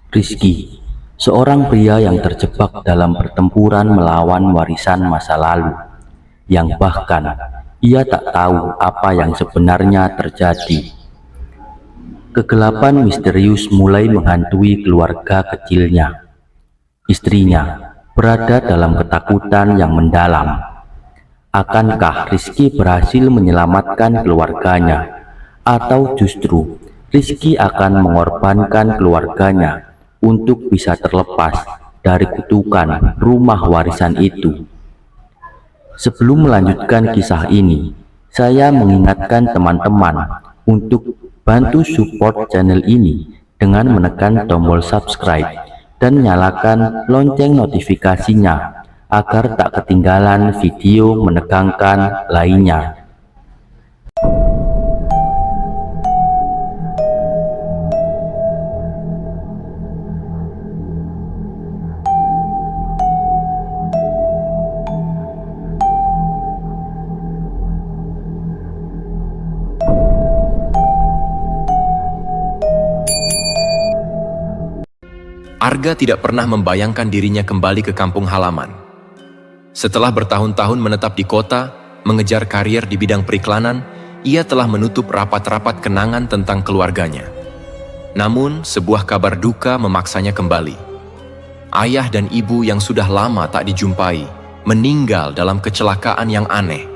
Rizky, seorang pria yang terjebak dalam pertempuran melawan warisan masa lalu, yang bahkan ia tak tahu apa yang sebenarnya terjadi. Kegelapan misterius mulai menghantui keluarga kecilnya. Istrinya berada dalam ketakutan yang mendalam. Akankah Rizky berhasil menyelamatkan keluarganya, atau justru Rizky akan mengorbankan keluarganya untuk bisa terlepas dari kutukan rumah warisan itu? Sebelum melanjutkan kisah ini, saya mengingatkan teman-teman untuk bantu support channel ini dengan menekan tombol subscribe dan nyalakan lonceng notifikasinya agar tak ketinggalan video menegangkan lainnya. Arga tidak pernah membayangkan dirinya kembali ke kampung halaman. Setelah bertahun-tahun menetap di kota, mengejar karier di bidang periklanan, ia telah menutup rapat-rapat kenangan tentang keluarganya. Namun, sebuah kabar duka memaksanya kembali. Ayah dan ibu yang sudah lama tak dijumpai, meninggal dalam kecelakaan yang aneh.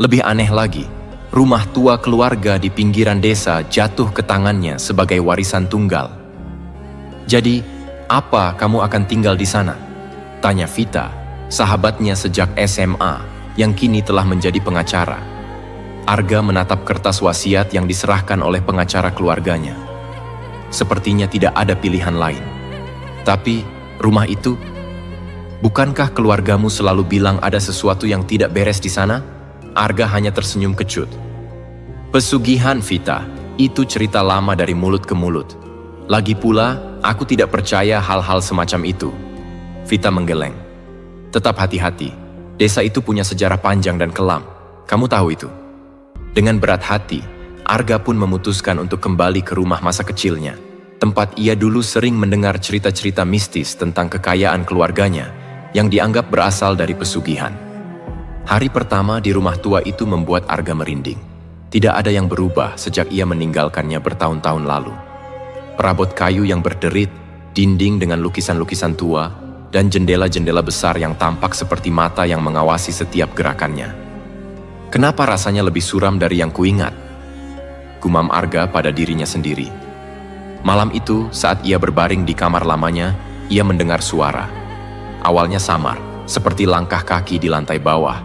Lebih aneh lagi, rumah tua keluarga di pinggiran desa jatuh ke tangannya sebagai warisan tunggal. Jadi, apa kamu akan tinggal di sana? Tanya Vita, sahabatnya sejak SMA, yang kini telah menjadi pengacara. Arga menatap kertas wasiat yang diserahkan oleh pengacara keluarganya. Sepertinya tidak ada pilihan lain. Tapi, rumah itu, bukankah keluargamu selalu bilang ada sesuatu yang tidak beres di sana? Arga hanya tersenyum kecut. Pesugihan, Vita, itu cerita lama dari mulut ke mulut. Lagi pula, aku tidak percaya hal-hal semacam itu. Vita menggeleng. Tetap hati-hati, desa itu punya sejarah panjang dan kelam. Kamu tahu itu? Dengan berat hati, Arga pun memutuskan untuk kembali ke rumah masa kecilnya, tempat ia dulu sering mendengar cerita-cerita mistis tentang kekayaan keluarganya yang dianggap berasal dari pesugihan. Hari pertama di rumah tua itu membuat Arga merinding. Tidak ada yang berubah sejak ia meninggalkannya bertahun-tahun lalu. Perabot kayu yang berderit, dinding dengan lukisan-lukisan tua, dan jendela-jendela besar yang tampak seperti mata yang mengawasi setiap gerakannya. Kenapa rasanya lebih suram dari yang kuingat? Gumam Arga pada dirinya sendiri. Malam itu, saat ia berbaring di kamar lamanya, ia mendengar suara. Awalnya samar, seperti langkah kaki di lantai bawah.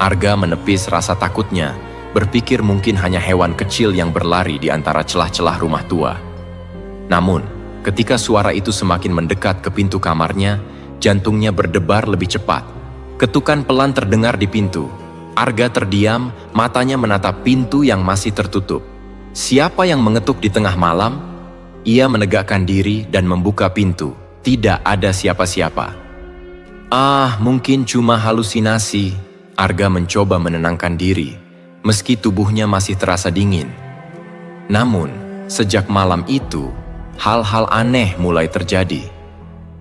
Arga menepis rasa takutnya, berpikir mungkin hanya hewan kecil yang berlari di antara celah-celah rumah tua. Namun, ketika suara itu semakin mendekat ke pintu kamarnya, jantungnya berdebar lebih cepat. Ketukan pelan terdengar di pintu. Arga terdiam, matanya menatap pintu yang masih tertutup. Siapa yang mengetuk di tengah malam? Ia menegakkan diri dan membuka pintu. Tidak ada siapa-siapa. Mungkin cuma halusinasi. Arga mencoba menenangkan diri, meski tubuhnya masih terasa dingin. Namun, sejak malam itu, hal-hal aneh mulai terjadi.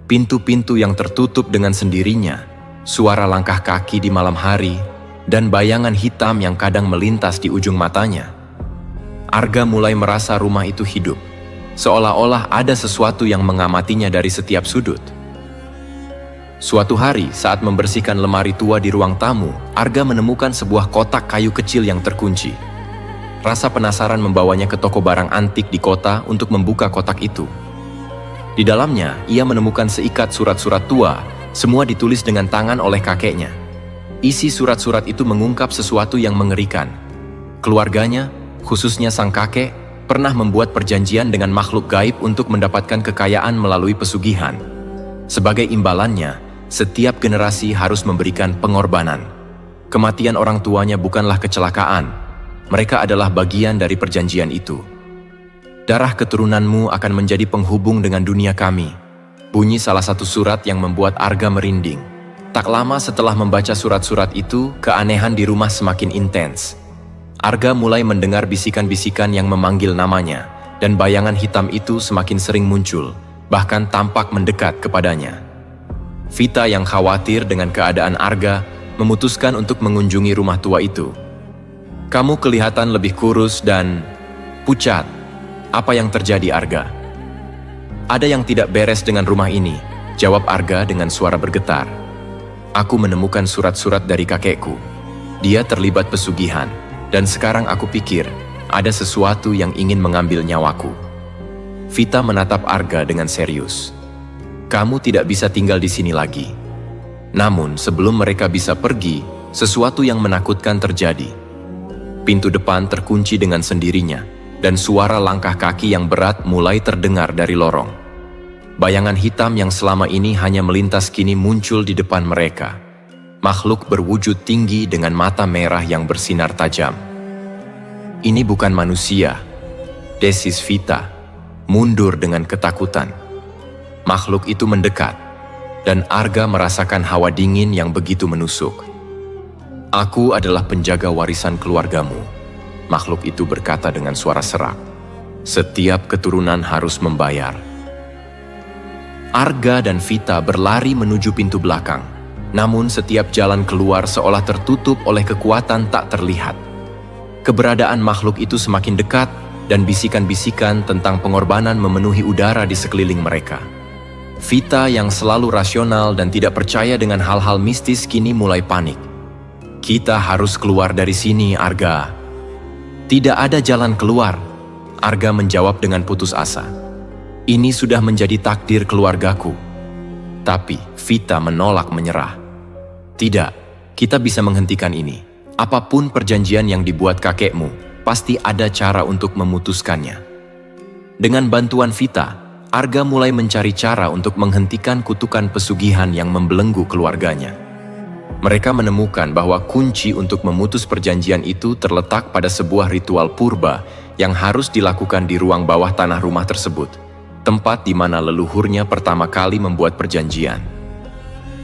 Pintu-pintu yang tertutup dengan sendirinya, suara langkah kaki di malam hari, dan bayangan hitam yang kadang melintas di ujung matanya. Arga mulai merasa rumah itu hidup, seolah-olah ada sesuatu yang mengamatinya dari setiap sudut. Suatu hari, saat membersihkan lemari tua di ruang tamu, Arga menemukan sebuah kotak kayu kecil yang terkunci. Rasa penasaran membawanya ke toko barang antik di kota untuk membuka kotak itu. Di dalamnya, ia menemukan seikat surat-surat tua, semua ditulis dengan tangan oleh kakeknya. Isi surat-surat itu mengungkap sesuatu yang mengerikan. Keluarganya, khususnya sang kakek, pernah membuat perjanjian dengan makhluk gaib untuk mendapatkan kekayaan melalui pesugihan. Sebagai imbalannya, setiap generasi harus memberikan pengorbanan. Kematian orang tuanya bukanlah kecelakaan. Mereka adalah bagian dari perjanjian itu. Darah keturunanmu akan menjadi penghubung dengan dunia kami. Bunyi salah satu surat yang membuat Arga merinding. Tak lama setelah membaca surat-surat itu, keanehan di rumah semakin intens. Arga mulai mendengar bisikan-bisikan yang memanggil namanya, dan bayangan hitam itu semakin sering muncul, bahkan tampak mendekat kepadanya. Vita yang khawatir dengan keadaan Arga memutuskan untuk mengunjungi rumah tua itu. "Kamu kelihatan lebih kurus dan pucat. Apa yang terjadi, Arga?" "Ada yang tidak beres dengan rumah ini," jawab Arga dengan suara bergetar. "Aku menemukan surat-surat dari kakekku. Dia terlibat pesugihan, dan sekarang aku pikir ada sesuatu yang ingin mengambil nyawaku." Vita menatap Arga dengan serius. "Kamu tidak bisa tinggal di sini lagi." Namun sebelum mereka bisa pergi, sesuatu yang menakutkan terjadi. Pintu depan terkunci dengan sendirinya, dan suara langkah kaki yang berat mulai terdengar dari lorong. Bayangan hitam yang selama ini hanya melintas kini muncul di depan mereka. Makhluk berwujud tinggi dengan mata merah yang bersinar tajam. "Ini bukan manusia," desis Vita, mundur dengan ketakutan. Makhluk itu mendekat, dan Arga merasakan hawa dingin yang begitu menusuk. "Aku adalah penjaga warisan keluargamu," makhluk itu berkata dengan suara serak. "Setiap keturunan harus membayar." Arga dan Vita berlari menuju pintu belakang, namun setiap jalan keluar seolah tertutup oleh kekuatan tak terlihat. Keberadaan makhluk itu semakin dekat, dan bisikan-bisikan tentang pengorbanan memenuhi udara di sekeliling mereka. Vita yang selalu rasional dan tidak percaya dengan hal-hal mistis kini mulai panik. "Kita harus keluar dari sini, Arga." "Tidak ada jalan keluar," Arga menjawab dengan putus asa. "Ini sudah menjadi takdir keluargaku." Tapi Vita menolak menyerah. "Tidak, kita bisa menghentikan ini. Apapun perjanjian yang dibuat kakekmu, pasti ada cara untuk memutuskannya." Dengan bantuan Vita, Arga mulai mencari cara untuk menghentikan kutukan pesugihan yang membelenggu keluarganya. Mereka menemukan bahwa kunci untuk memutus perjanjian itu terletak pada sebuah ritual purba yang harus dilakukan di ruang bawah tanah rumah tersebut, tempat di mana leluhurnya pertama kali membuat perjanjian.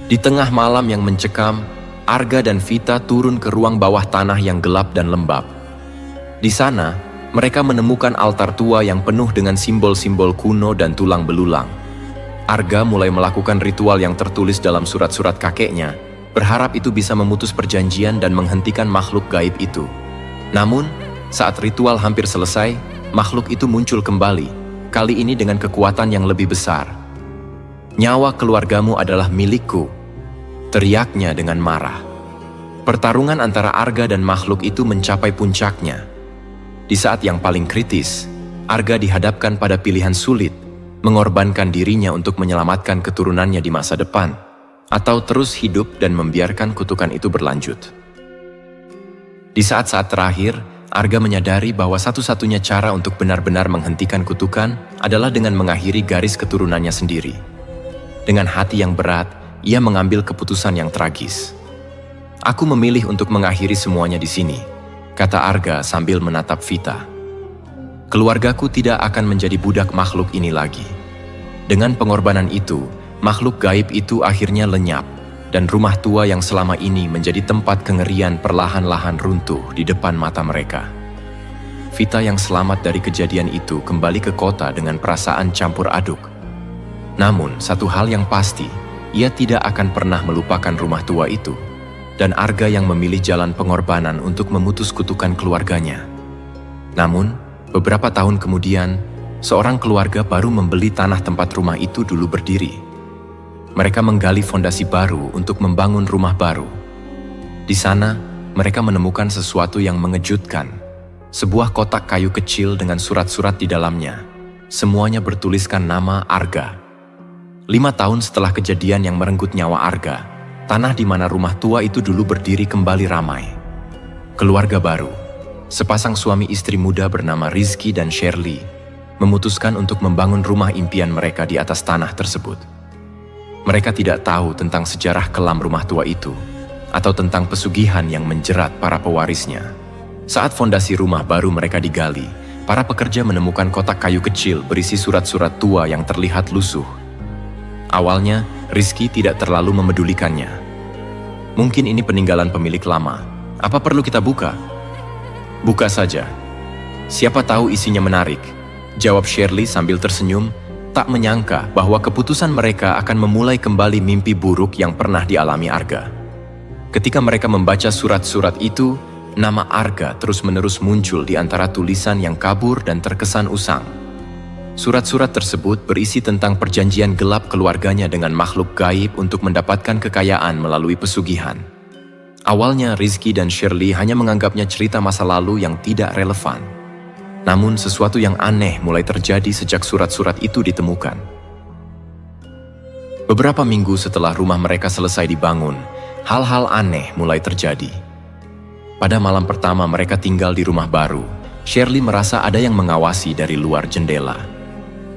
Di tengah malam yang mencekam, Arga dan Vita turun ke ruang bawah tanah yang gelap dan lembab. Di sana, mereka menemukan altar tua yang penuh dengan simbol-simbol kuno dan tulang belulang. Arga mulai melakukan ritual yang tertulis dalam surat-surat kakeknya, berharap itu bisa memutus perjanjian dan menghentikan makhluk gaib itu. Namun, saat ritual hampir selesai, makhluk itu muncul kembali, kali ini dengan kekuatan yang lebih besar. "Nyawa keluargamu adalah milikku," teriaknya dengan marah. Pertarungan antara Arga dan makhluk itu mencapai puncaknya. Di saat yang paling kritis, Arga dihadapkan pada pilihan sulit, mengorbankan dirinya untuk menyelamatkan keturunannya di masa depan, atau terus hidup dan membiarkan kutukan itu berlanjut. Di saat-saat terakhir, Arga menyadari bahwa satu-satunya cara untuk benar-benar menghentikan kutukan adalah dengan mengakhiri garis keturunannya sendiri. Dengan hati yang berat, ia mengambil keputusan yang tragis. "Aku memilih untuk mengakhiri semuanya di sini," kata Arga sambil menatap Vita. "Keluargaku tidak akan menjadi budak makhluk ini lagi." Dengan pengorbanan itu, makhluk gaib itu akhirnya lenyap, dan rumah tua yang selama ini menjadi tempat kengerian perlahan-lahan runtuh di depan mata mereka. Vita yang selamat dari kejadian itu kembali ke kota dengan perasaan campur aduk. Namun, satu hal yang pasti, ia tidak akan pernah melupakan rumah tua itu, dan Arga yang memilih jalan pengorbanan untuk memutus kutukan keluarganya. Namun, beberapa tahun kemudian, seorang keluarga baru membeli tanah tempat rumah itu dulu berdiri. Mereka menggali fondasi baru untuk membangun rumah baru. Di sana, mereka menemukan sesuatu yang mengejutkan. Sebuah kotak kayu kecil dengan surat-surat di dalamnya. Semuanya bertuliskan nama Arga. 5 tahun setelah kejadian yang merenggut nyawa Arga, tanah di mana rumah tua itu dulu berdiri kembali ramai. Keluarga baru, sepasang suami istri muda bernama Rizky dan Shirley, memutuskan untuk membangun rumah impian mereka di atas tanah tersebut. Mereka tidak tahu tentang sejarah kelam rumah tua itu, atau tentang pesugihan yang menjerat para pewarisnya. Saat fondasi rumah baru mereka digali, para pekerja menemukan kotak kayu kecil berisi surat-surat tua yang terlihat lusuh. Awalnya, Rizky tidak terlalu memedulikannya. "Mungkin ini peninggalan pemilik lama. Apa perlu kita buka?" "Buka saja. Siapa tahu isinya menarik," jawab Shirley sambil tersenyum, tak menyangka bahwa keputusan mereka akan memulai kembali mimpi buruk yang pernah dialami Arga. Ketika mereka membaca surat-surat itu, nama Arga terus-menerus muncul di antara tulisan yang kabur dan terkesan usang. Surat-surat tersebut berisi tentang perjanjian gelap keluarganya dengan makhluk gaib untuk mendapatkan kekayaan melalui pesugihan. Awalnya Rizky dan Shirley hanya menganggapnya cerita masa lalu yang tidak relevan. Namun sesuatu yang aneh mulai terjadi sejak surat-surat itu ditemukan. Beberapa minggu setelah rumah mereka selesai dibangun, hal-hal aneh mulai terjadi. Pada malam pertama mereka tinggal di rumah baru, Shirley merasa ada yang mengawasi dari luar jendela.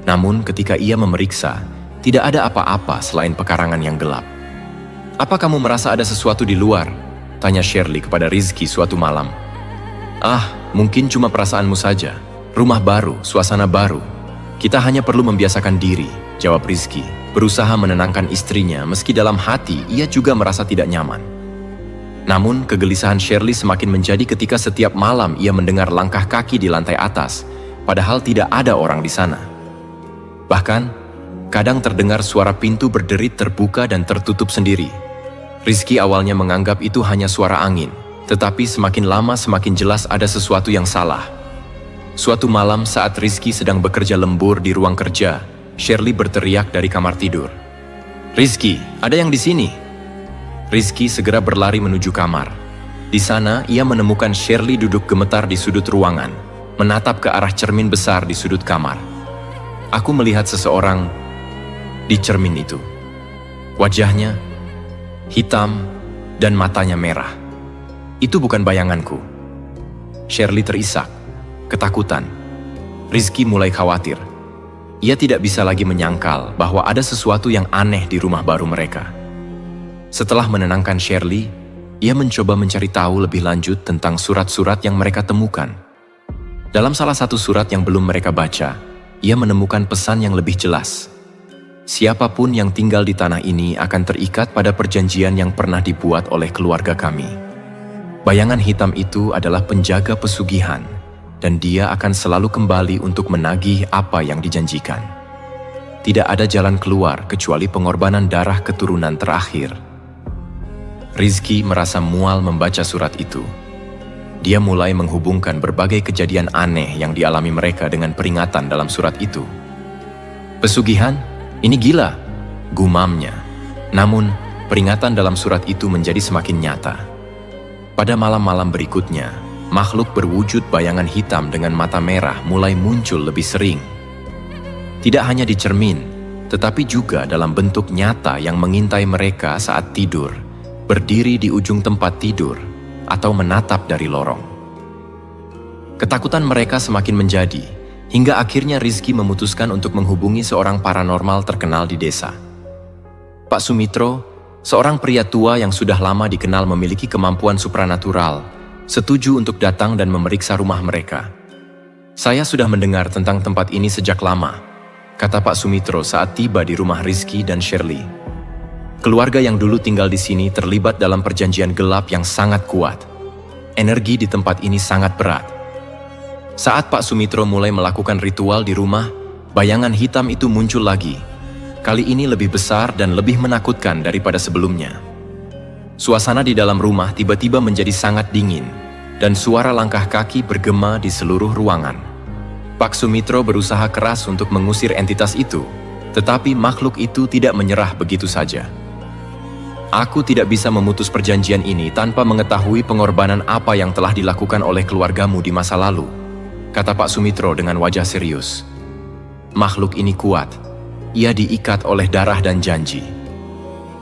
Namun ketika ia memeriksa, tidak ada apa-apa selain pekarangan yang gelap. "Apa kamu merasa ada sesuatu di luar?" tanya Shirley kepada Rizky suatu malam. "Ah, mungkin cuma perasaanmu saja. Rumah baru, suasana baru. Kita hanya perlu membiasakan diri," jawab Rizky, berusaha menenangkan istrinya meski dalam hati ia juga merasa tidak nyaman. Namun, kegelisahan Shirley semakin menjadi ketika setiap malam ia mendengar langkah kaki di lantai atas, padahal tidak ada orang di sana. Bahkan, kadang terdengar suara pintu berderit terbuka dan tertutup sendiri. Rizky awalnya menganggap itu hanya suara angin, tetapi semakin lama semakin jelas ada sesuatu yang salah. Suatu malam saat Rizky sedang bekerja lembur di ruang kerja, Shirley berteriak dari kamar tidur. "Rizky, ada yang di sini!" Rizky segera berlari menuju kamar. Di sana, ia menemukan Shirley duduk gemetar di sudut ruangan, menatap ke arah cermin besar di sudut kamar. "Aku melihat seseorang di cermin itu. Wajahnya hitam dan matanya merah. Itu bukan bayanganku." Shirley terisak, ketakutan. Rizky mulai khawatir. Ia tidak bisa lagi menyangkal bahwa ada sesuatu yang aneh di rumah baru mereka. Setelah menenangkan Shirley, ia mencoba mencari tahu lebih lanjut tentang surat-surat yang mereka temukan. Dalam salah satu surat yang belum mereka baca, ia menemukan pesan yang lebih jelas. "Siapapun yang tinggal di tanah ini akan terikat pada perjanjian yang pernah dibuat oleh keluarga kami. Bayangan hitam itu adalah penjaga pesugihan, dan dia akan selalu kembali untuk menagih apa yang dijanjikan. Tidak ada jalan keluar kecuali pengorbanan darah keturunan terakhir." Rizky merasa mual membaca surat itu. Dia mulai menghubungkan berbagai kejadian aneh yang dialami mereka dengan peringatan dalam surat itu. "Pesugihan? Ini gila," gumamnya. Namun, peringatan dalam surat itu menjadi semakin nyata. Pada malam-malam berikutnya, makhluk berwujud bayangan hitam dengan mata merah mulai muncul lebih sering. Tidak hanya di cermin, tetapi juga dalam bentuk nyata yang mengintai mereka saat tidur, berdiri di ujung tempat tidur, atau menatap dari lorong. Ketakutan mereka semakin menjadi, hingga akhirnya Rizky memutuskan untuk menghubungi seorang paranormal terkenal di desa. Pak Sumitro, seorang pria tua yang sudah lama dikenal memiliki kemampuan supranatural, setuju untuk datang dan memeriksa rumah mereka. "Saya sudah mendengar tentang tempat ini sejak lama," kata Pak Sumitro saat tiba di rumah Rizky dan Shirley. "Keluarga yang dulu tinggal di sini terlibat dalam perjanjian gelap yang sangat kuat. Energi di tempat ini sangat berat." Saat Pak Sumitro mulai melakukan ritual di rumah, bayangan hitam itu muncul lagi. Kali ini lebih besar dan lebih menakutkan daripada sebelumnya. Suasana di dalam rumah tiba-tiba menjadi sangat dingin, dan suara langkah kaki bergema di seluruh ruangan. Pak Sumitro berusaha keras untuk mengusir entitas itu, tetapi makhluk itu tidak menyerah begitu saja. "Aku tidak bisa memutus perjanjian ini tanpa mengetahui pengorbanan apa yang telah dilakukan oleh keluargamu di masa lalu," kata Pak Sumitro dengan wajah serius. "Makhluk ini kuat. Ia diikat oleh darah dan janji."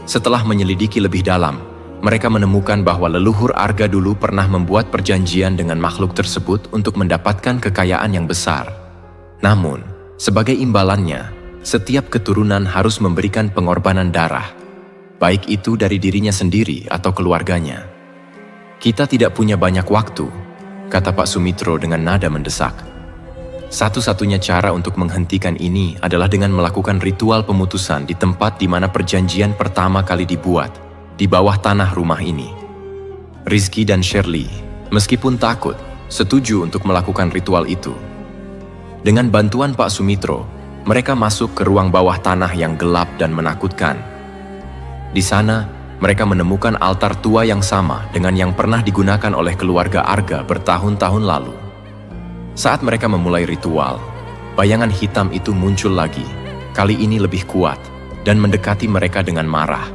Setelah menyelidiki lebih dalam, mereka menemukan bahwa leluhur Arga dulu pernah membuat perjanjian dengan makhluk tersebut untuk mendapatkan kekayaan yang besar. Namun, sebagai imbalannya, setiap keturunan harus memberikan pengorbanan darah, baik itu dari dirinya sendiri atau keluarganya. "Kita tidak punya banyak waktu," kata Pak Sumitro dengan nada mendesak. "Satu-satunya cara untuk menghentikan ini adalah dengan melakukan ritual pemutusan di tempat di mana perjanjian pertama kali dibuat, di bawah tanah rumah ini." Rizky dan Shirley, meskipun takut, setuju untuk melakukan ritual itu. Dengan bantuan Pak Sumitro, mereka masuk ke ruang bawah tanah yang gelap dan menakutkan. Di sana, mereka menemukan altar tua yang sama dengan yang pernah digunakan oleh keluarga Arga bertahun-tahun lalu. Saat mereka memulai ritual, bayangan hitam itu muncul lagi, kali ini lebih kuat, dan mendekati mereka dengan marah.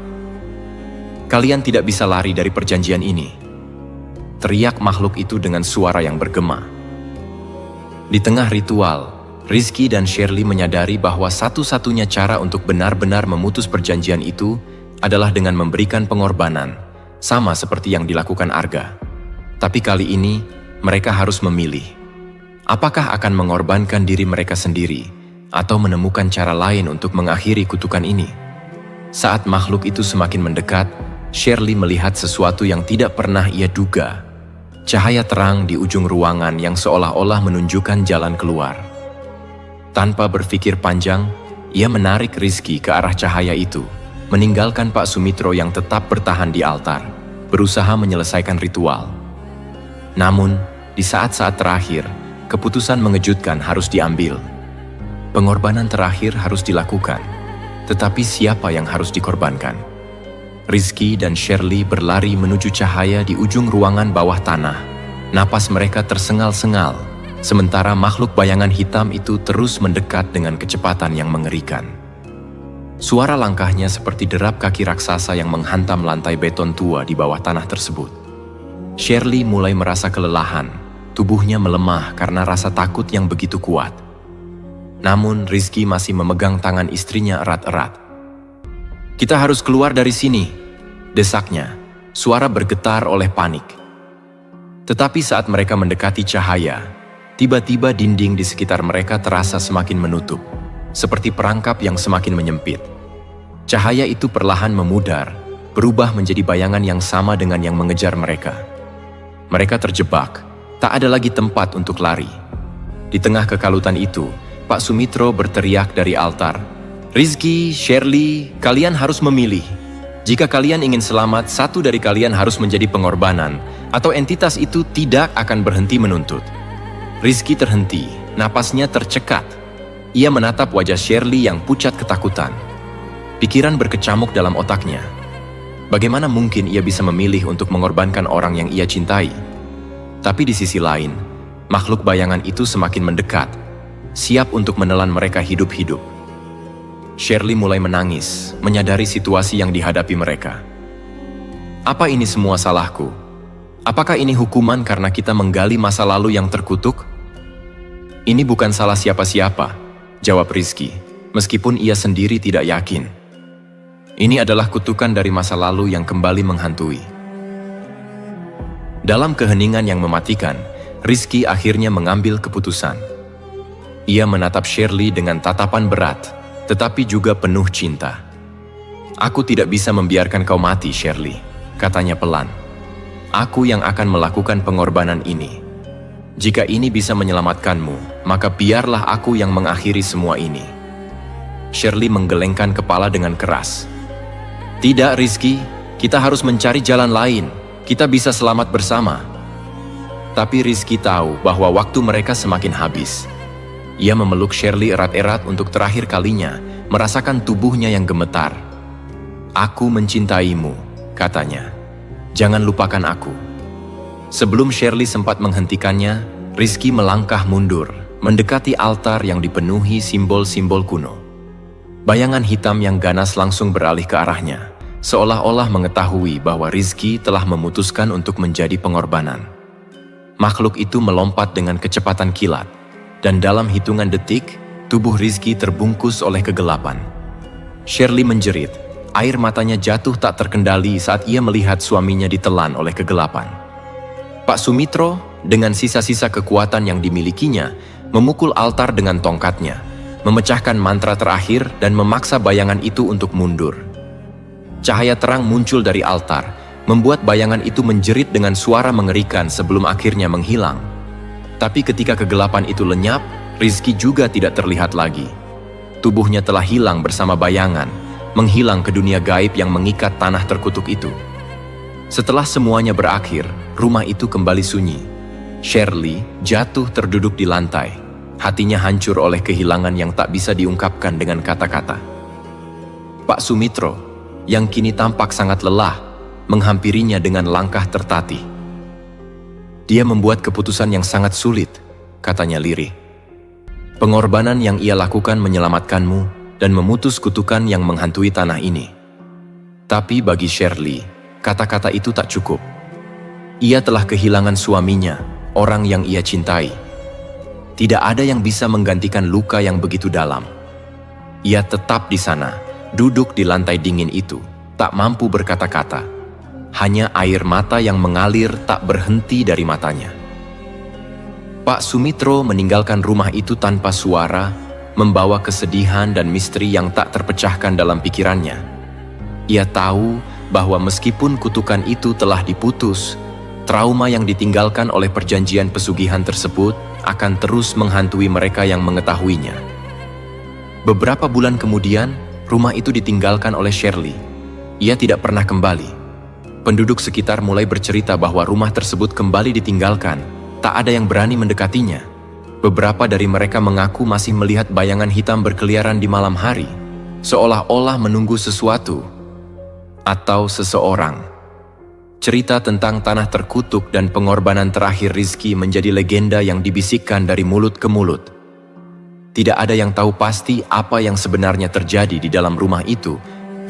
"Kalian tidak bisa lari dari perjanjian ini," teriak makhluk itu dengan suara yang bergema. Di tengah ritual, Rizky dan Shirley menyadari bahwa satu-satunya cara untuk benar-benar memutus perjanjian itu adalah dengan memberikan pengorbanan, sama seperti yang dilakukan Arga. Tapi kali ini, mereka harus memilih. Apakah akan mengorbankan diri mereka sendiri, atau menemukan cara lain untuk mengakhiri kutukan ini? Saat makhluk itu semakin mendekat, Shirley melihat sesuatu yang tidak pernah ia duga. Cahaya terang di ujung ruangan yang seolah-olah menunjukkan jalan keluar. Tanpa berpikir panjang, ia menarik Rizky ke arah cahaya itu, meninggalkan Pak Sumitro yang tetap bertahan di altar, berusaha menyelesaikan ritual. Namun, di saat-saat terakhir, keputusan mengejutkan harus diambil. Pengorbanan terakhir harus dilakukan, tetapi siapa yang harus dikorbankan? Rizky dan Shirley berlari menuju cahaya di ujung ruangan bawah tanah. Napas mereka tersengal-sengal, sementara makhluk bayangan hitam itu terus mendekat dengan kecepatan yang mengerikan. Suara langkahnya seperti derap kaki raksasa yang menghantam lantai beton tua di bawah tanah tersebut. Shirley mulai merasa kelelahan, tubuhnya melemah karena rasa takut yang begitu kuat. Namun Rizky masih memegang tangan istrinya erat-erat. "Kita harus keluar dari sini," desaknya, suara bergetar oleh panik. Tetapi saat mereka mendekati cahaya, tiba-tiba dinding di sekitar mereka terasa semakin menutup, seperti perangkap yang semakin menyempit. Cahaya itu perlahan memudar, berubah menjadi bayangan yang sama dengan yang mengejar mereka. Mereka terjebak, tak ada lagi tempat untuk lari. Di tengah kekalutan itu, Pak Sumitro berteriak dari altar, "Rizky, Shirley, kalian harus memilih. Jika kalian ingin selamat, satu dari kalian harus menjadi pengorbanan, atau entitas itu tidak akan berhenti menuntut." Rizky terhenti, napasnya tercekat. Ia menatap wajah Shirley yang pucat ketakutan. Pikiran berkecamuk dalam otaknya. Bagaimana mungkin ia bisa memilih untuk mengorbankan orang yang ia cintai? Tapi di sisi lain, makhluk bayangan itu semakin mendekat, siap untuk menelan mereka hidup-hidup. Shirley mulai menangis, menyadari situasi yang dihadapi mereka. "Apa ini semua salahku? Apakah ini hukuman karena kita menggali masa lalu yang terkutuk?" "Ini bukan salah siapa-siapa," jawab Rizky, meskipun ia sendiri tidak yakin. "Ini adalah kutukan dari masa lalu yang kembali menghantui." Dalam keheningan yang mematikan, Rizky akhirnya mengambil keputusan. Ia menatap Shirley dengan tatapan berat, tetapi juga penuh cinta. "Aku tidak bisa membiarkan kau mati, Shirley," katanya pelan. "Aku yang akan melakukan pengorbanan ini. Jika ini bisa menyelamatkanmu, maka biarlah aku yang mengakhiri semua ini." Shirley menggelengkan kepala dengan keras. "Tidak, Rizky, kita harus mencari jalan lain. Kita bisa selamat bersama." Tapi Rizky tahu bahwa waktu mereka semakin habis. Ia memeluk Shirley erat-erat untuk terakhir kalinya, merasakan tubuhnya yang gemetar. "Aku mencintaimu," katanya. "Jangan lupakan aku." Sebelum Shirley sempat menghentikannya, Rizky melangkah mundur, mendekati altar yang dipenuhi simbol-simbol kuno. Bayangan hitam yang ganas langsung beralih ke arahnya, seolah-olah mengetahui bahwa Rizky telah memutuskan untuk menjadi pengorbanan. Makhluk itu melompat dengan kecepatan kilat, dan dalam hitungan detik, tubuh Rizky terbungkus oleh kegelapan. Shirley menjerit, air matanya jatuh tak terkendali saat ia melihat suaminya ditelan oleh kegelapan. Pak Sumitro, dengan sisa-sisa kekuatan yang dimilikinya, memukul altar dengan tongkatnya, memecahkan mantra terakhir dan memaksa bayangan itu untuk mundur. Cahaya terang muncul dari altar, membuat bayangan itu menjerit dengan suara mengerikan sebelum akhirnya menghilang. Tapi ketika kegelapan itu lenyap, Rizky juga tidak terlihat lagi. Tubuhnya telah hilang bersama bayangan, menghilang ke dunia gaib yang mengikat tanah terkutuk itu. Setelah semuanya berakhir, rumah itu kembali sunyi. Shirley jatuh terduduk di lantai. Hatinya hancur oleh kehilangan yang tak bisa diungkapkan dengan kata-kata. Pak Sumitro, yang kini tampak sangat lelah, menghampirinya dengan langkah tertatih. Dia membuat keputusan yang sangat sulit, katanya lirih. Pengorbanan yang ia lakukan menyelamatkanmu dan memutus kutukan yang menghantui tanah ini. Tapi bagi Shirley, kata-kata itu tak cukup. Ia telah kehilangan suaminya, orang yang ia cintai. Tidak ada yang bisa menggantikan luka yang begitu dalam. Ia tetap di sana, duduk di lantai dingin itu, tak mampu berkata-kata. Hanya air mata yang mengalir tak berhenti dari matanya. Pak Sumitro meninggalkan rumah itu tanpa suara, membawa kesedihan dan misteri yang tak terpecahkan dalam pikirannya. Ia tahu bahwa meskipun kutukan itu telah diputus, trauma yang ditinggalkan oleh perjanjian pesugihan tersebut akan terus menghantui mereka yang mengetahuinya. Beberapa bulan kemudian, rumah itu ditinggalkan oleh Shirley. Ia tidak pernah kembali. Penduduk sekitar mulai bercerita bahwa rumah tersebut kembali ditinggalkan. Tak ada yang berani mendekatinya. Beberapa dari mereka mengaku masih melihat bayangan hitam berkeliaran di malam hari, seolah-olah menunggu sesuatu atau seseorang. Cerita tentang tanah terkutuk dan pengorbanan terakhir Rizky menjadi legenda yang dibisikkan dari mulut ke mulut. Tidak ada yang tahu pasti apa yang sebenarnya terjadi di dalam rumah itu,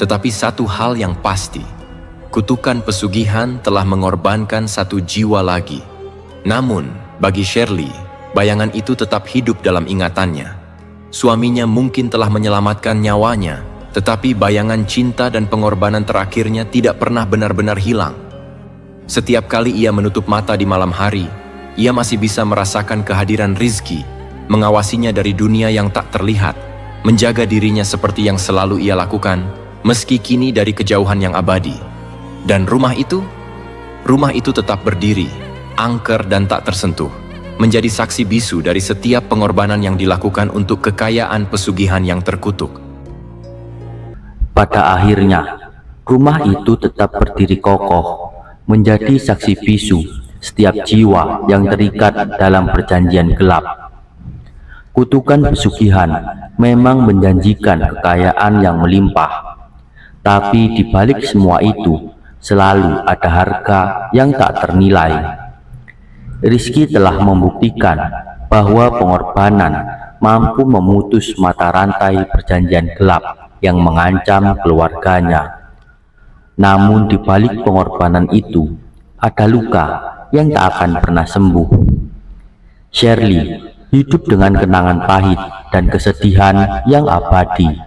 tetapi satu hal yang pasti, kutukan pesugihan telah mengorbankan satu jiwa lagi. Namun, bagi Shirley, bayangan itu tetap hidup dalam ingatannya. Suaminya mungkin telah menyelamatkan nyawanya, tetapi bayangan cinta dan pengorbanan terakhirnya tidak pernah benar-benar hilang. Setiap kali ia menutup mata di malam hari, ia masih bisa merasakan kehadiran Rizky, mengawasinya dari dunia yang tak terlihat, menjaga dirinya seperti yang selalu ia lakukan, meski kini dari kejauhan yang abadi. Dan rumah itu tetap berdiri, angker dan tak tersentuh, menjadi saksi bisu dari setiap pengorbanan yang dilakukan untuk kekayaan pesugihan yang terkutuk. Pada akhirnya, rumah itu tetap berdiri kokoh, menjadi saksi bisu setiap jiwa yang terikat dalam perjanjian gelap. Kutukan pesugihan memang menjanjikan kekayaan yang melimpah, tapi di balik semua itu selalu ada harga yang tak ternilai. Rizky telah membuktikan bahwa pengorbanan mampu memutus mata rantai perjanjian gelap yang mengancam keluarganya. Namun di balik pengorbanan itu, ada luka yang tak akan pernah sembuh. Shirley hidup dengan kenangan pahit dan kesedihan yang abadi.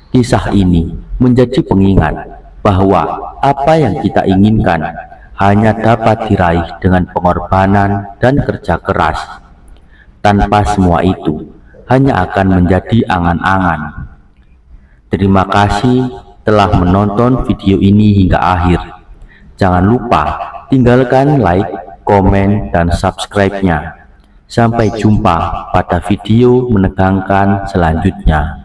Kisah ini menjadi pengingat bahwa apa yang kita inginkan hanya dapat diraih dengan pengorbanan dan kerja keras. Tanpa semua itu, hanya akan menjadi angan-angan. Terima kasih telah menonton video ini hingga akhir. Jangan lupa tinggalkan like, komen, dan subscribe-nya. Sampai jumpa pada video menegangkan selanjutnya.